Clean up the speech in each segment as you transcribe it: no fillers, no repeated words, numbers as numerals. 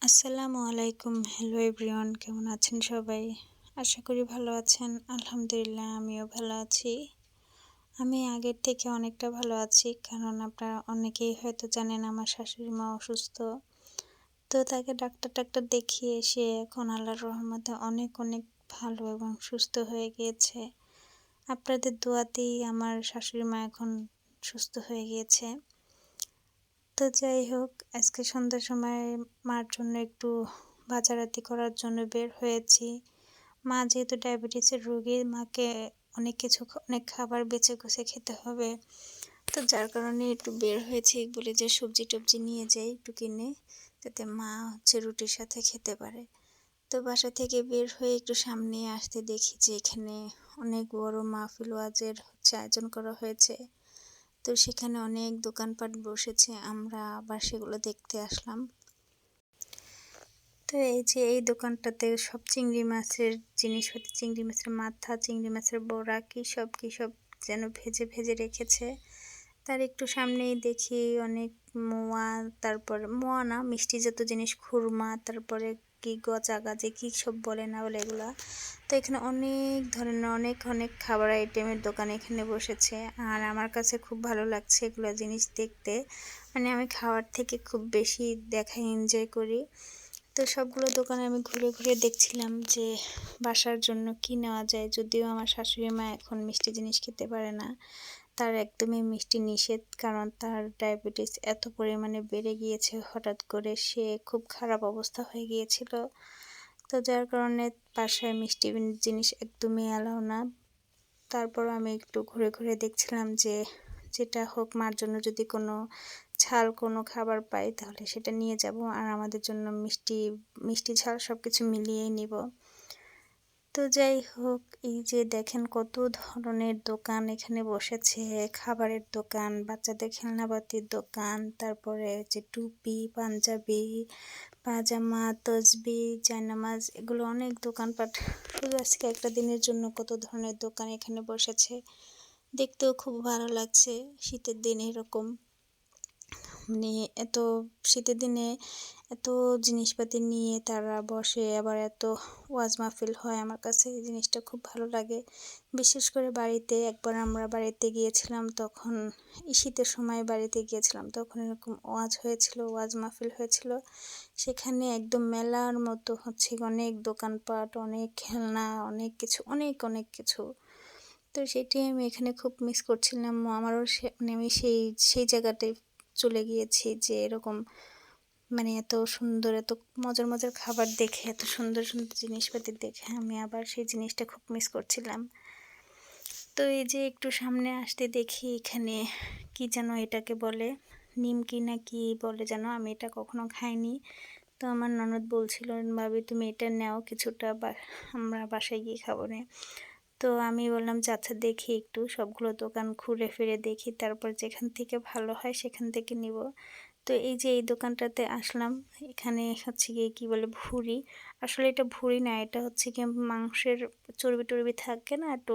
আসসালামু আলাইকুম। Hello everyone, কেমন আছেন সবাই? আশা করি ভালো আছেন। আলহামদুলিল্লাহ আমিও ভালো আছি। আমি আগের থেকে অনেকটা ভালো আছি, কারণ আপনারা অনেকেই হয়তো জানেন আমার শাশুড়ি মা অসুস্থ। তো তাকে ডাক্তার দেখিয়ে এসে এখন আল্লাহর রহমতে অনেক অনেক ভালো এবং সুস্থ হয়ে গিয়েছে। আপনাদের দোয়াতেই আমার শাশুড়ি মা এখন সুস্থ হয়ে গিয়েছে। তো যাই হোক, আজকে সন্ধ্যার সময় মার জন্য একটু বাজারাতি করার জন্য বের হয়েছি। মা যেহেতু ডায়াবেটিসের রোগী, মাকে অনেক খাবার বেছে গুছে খেতে হবে। তো যার কারণে একটু বের হয়েছি, বলে যে সবজি টবজি নিয়ে যাই একটু কিনে, যাতে মা রুটির সাথে খেতে পারে। তো বাসা থেকে বের হয়ে একটু সামনে আসতে দেখি যে এখানে অনেক বড় মাহফিল ওয়াজের আয়োজন করা হয়েছে। তো সেখানে অনেক দোকানপাট বসেছে, আমরা আবার সেগুলো দেখতে আসলাম। তো এই যে এই দোকানটাতে সব চিংড়ি মাছের জিনিসপাতি, চিংড়ি মাছের মাথা, চিংড়ি মাছের বড়া, কী সব যেন ভেজে ভেজে রেখেছে। তার একটু সামনেই দেখি অনেক মোয়া, তারপর মোয়া না, মিষ্টিজাত জিনিস, খুরমা, তারপরে কি গজা গাজে কী সব বলে না বলে এগুলা। তো এখানে অনেক ধরনের অনেক খাবার আইটেমের দোকান এখানে বসেছে। আর আমার কাছে খুব ভালো লাগছে এগুলো জিনিস দেখতে। মানে আমি খাওয়ার থেকে খুব বেশি দেখা এনজয় করি। তো সবগুলো দোকানে আমি ঘুরে ঘুরে দেখছিলাম যে বাসার জন্য কি নেওয়া যায়। যদিও আমার শাশুড়ি মা এখন মিষ্টি জিনিস খেতে পারে না, তার একদমই মিষ্টি নিষেধ, কারণ তার ডায়াবেটিস এত পরিমাণে বেড়ে গিয়েছে হঠাৎ করে, সে খুব খারাপ অবস্থা হয়ে গিয়েছিল। তো যার কারণে বাসায় মিষ্টি জিনিস একদমই অ্যালাউ না। তারপর আমি একটু ঘুরে ঘুরে দেখছিলাম যে যেটা হোক, মার জন্য যদি কোনো কোনো খাবার পাই তাহলে সেটা নিয়ে যাব, আর আমাদের জন্য মিষ্টি ঝাল সব কিছু মিলিয়েই নিব। তো যাই হোক, এই যে দেখেন কত ধরনের দোকান এখানে বসেছে, খাবারের দোকান, বাচ্চাদের খেলনাপাতির দোকান, তারপরে যে টুপি, পাঞ্জাবি, পাজামা, তসবি, জায়নামাজ, এগুলো অনেক দোকানপাট। শুধু আজকে একটা দিনের জন্য কত ধরনের দোকান এখানে বসেছে, দেখতেও খুব ভালো লাগছে। শীতের দিন এরকম, মানে এত শীতের দিনে এত জিনিসপাতি নিয়ে তারা বসে, আবার এত ওয়াজ মাহফিল হয়, আমার কাছে এই জিনিসটা খুব ভালো লাগে। বিশেষ করে বাড়িতে একবার আমরা বাড়িতে গিয়েছিলাম, তখন এই শীতের সময় বাড়িতে গিয়েছিলাম, তখন এরকম ওয়াজ হয়েছিল, ওয়াজ মাহফিল হয়েছিল। সেখানে একদম মেলার মতো অনেক দোকানপাট, অনেক খেলনা, অনেক কিছু, অনেক কিছু। তো সেটাই আমি এখানে খুব মিস করছিলাম। আমারও মানে আমি সেই জায়গাটায় চলে গিয়েছি, যে এরকম মানে এত সুন্দর, এত মজার খাবার দেখে, এত সুন্দর জিনিসপাতি দেখে আমি আবার সেই জিনিসটা খুব মিস করছিলাম। তো এই যে একটু সামনে আসতে দেখি এখানে কি যেন এটাকে বলে, নিমকি না কি বলে যেন, আমি এটা কখনো খাইনি। তো আমার ননদ বলছিল, ভাবি তুমি এটা নাও কিছুটা, আমরা বাসায় গিয়ে খাবো না। তো আমি বললাম যে আচ্ছা দেখি, একটু সবগুলো দোকান ঘুরে ফিরে দেখি, তারপর যেখান থেকে ভালো হয় সেখান থেকে নিব। তো এই যে এই দোকানটাতে আসলাম, এখানে গিয়ে কী বলে ভুড়ি, আসলে এটা ভুড়ি না, এটা গিয়ে মাংসের চর্বি টর্বি থাকে না, একটু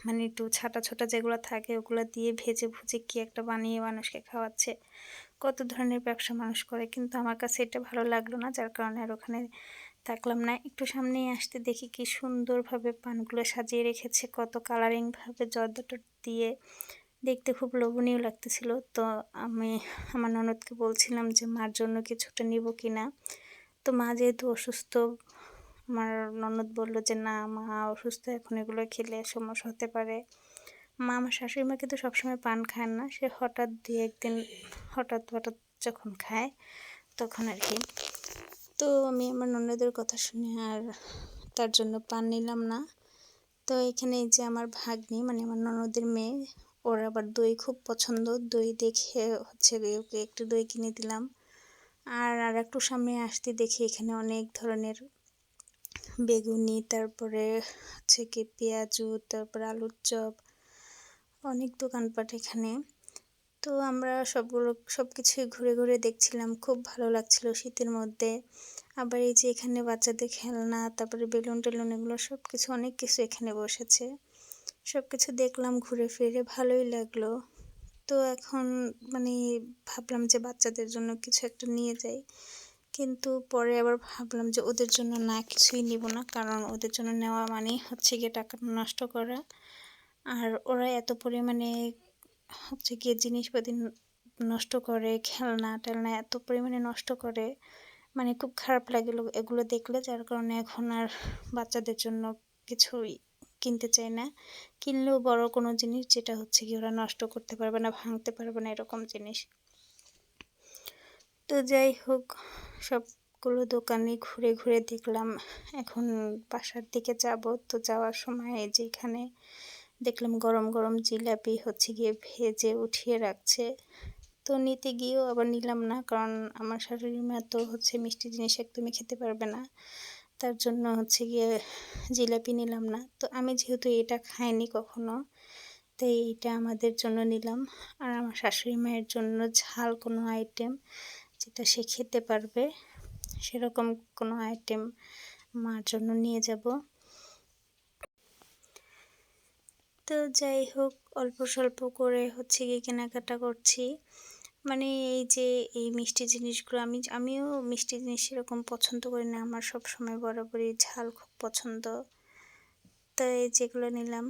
মানে একটু ছাটা ছোটা যেগুলো থাকে ওগুলো দিয়ে ভেজে ভুজে কি একটা বানিয়ে মানুষকে খাওয়াচ্ছে। কত ধরনের ব্যবসা মানুষ করে, কিন্তু আমার কাছে এটা ভালো লাগলো না, যার কারণে আর ওখানে থাকলাম না। একটু সামনেই আসতে দেখি কি সুন্দরভাবে পানগুলো সাজিয়ে রেখেছে, কত কালারিংভাবে জর্দাটা দিয়ে, দেখতে খুব লোভনীয় লাগতেছিল। তো আমি আমার ননদকে বলছিলাম যে মার জন্য কিছুটা নিব কি না। তো মা যেহেতু অসুস্থ, আমার ননদ বলল যে না, মা অসুস্থ, এখন এগুলো খেলে সমস্যা হতে পারে। আমার শাশুড়ি মা কিন্তু সবসময় পান খায় না, সে হঠাৎ একদিন হঠাৎ যখন খায় তখন আর কি। তো আমি আমার ননদের কথা শুনে আর তার জন্য পান নিলাম না। তো এখানে এই যে আমার ভাগ্নি, মানে আমার ননদের মেয়ে, ওর আবার দই খুব পছন্দ, দই দেখে ওকে একটু দই কিনে দিলাম। আর একটু সামনে আসতে দেখি এখানে অনেক ধরনের বেগুনি, তারপরে কি পেঁয়াজু, তারপরে আলুর চপ, অনেক দোকানপাট এখানে। তো আমরা সব কিছুই ঘুরে ঘুরে দেখছিলাম, খুব ভালো লাগছিল শীতের মধ্যে। আবার এই যে এখানে বাচ্চাদের খেলনা, তারপরে বেলুন টেলুন, এগুলো অনেক কিছু এখানে বসেছে। সব কিছু দেখলাম ঘুরে ফিরে, ভালোই লাগলো। তো এখন মানে ভাবলাম যে বাচ্চাদের জন্য কিছু একটা নিয়ে যাই, কিন্তু পরে আবার ভাবলাম যে ওদের জন্য না কিছুই নিব না, কারণ ওদের জন্য নেওয়া মানেই হচ্ছে গিয়ে টাকা নষ্ট করা। আর ওরা এত পরিমাণে হচ্ছে গিয়ে জিনিসপাতি নষ্ট করে, খেলনা টেলনা এত পরিমাণে নষ্ট করে, মানে খুব খারাপ লাগে এগুলো দেখলে। যার কারণে এখন আর বাচ্চাদের জন্য কিছুই কিনতে চাই না। কিনলেও বড় কোনো জিনিস যেটা হচ্ছে কি ওরা নষ্ট করতে পারবে না, ভাঙতে পারবে না, এরকম জিনিস। তো যাই হোক, সবগুলো দোকানে ঘুরে ঘুরে দেখলাম। এখন বাসার দিকে যাব, তো যাওয়ার সময় যেখানে দেখলাম গরম গরম জিলাপি হচ্ছে গিয়ে ভেজে উঠিয়ে রাখছে। তো নিতে গিয়েও আবার নিলাম না, কারণ আমার শাশুড়ি মা তো হচ্ছে মিষ্টি জিনিস একদমই খেতে পারবে না। তার জন্য হচ্ছে গিয়ে জিলাপি নিলাম না। তো আমি যেহেতু এটা খাইনি কখনো, তাই এইটা আমাদের জন্য নিলাম। আর আমার শাশুড়ি মায়ের জন্য ঝাল কোনো আইটেম যেটা সে খেতে পারবে, সেরকম কোনো আইটেম মার জন্য নিয়ে যাব। তো যাই হোক, অল্প স্বল্প করে হচ্ছে গিয়ে কেনাকাটা করছি। মানে এই যে এই মিষ্টি জিনিসগুলো, আমিও মিষ্টি জিনিস সেরকম পছন্দ করি না, আমার সব সময় বরাবরই ঝাল খুব পছন্দ। তো এই যেগুলো নিলাম,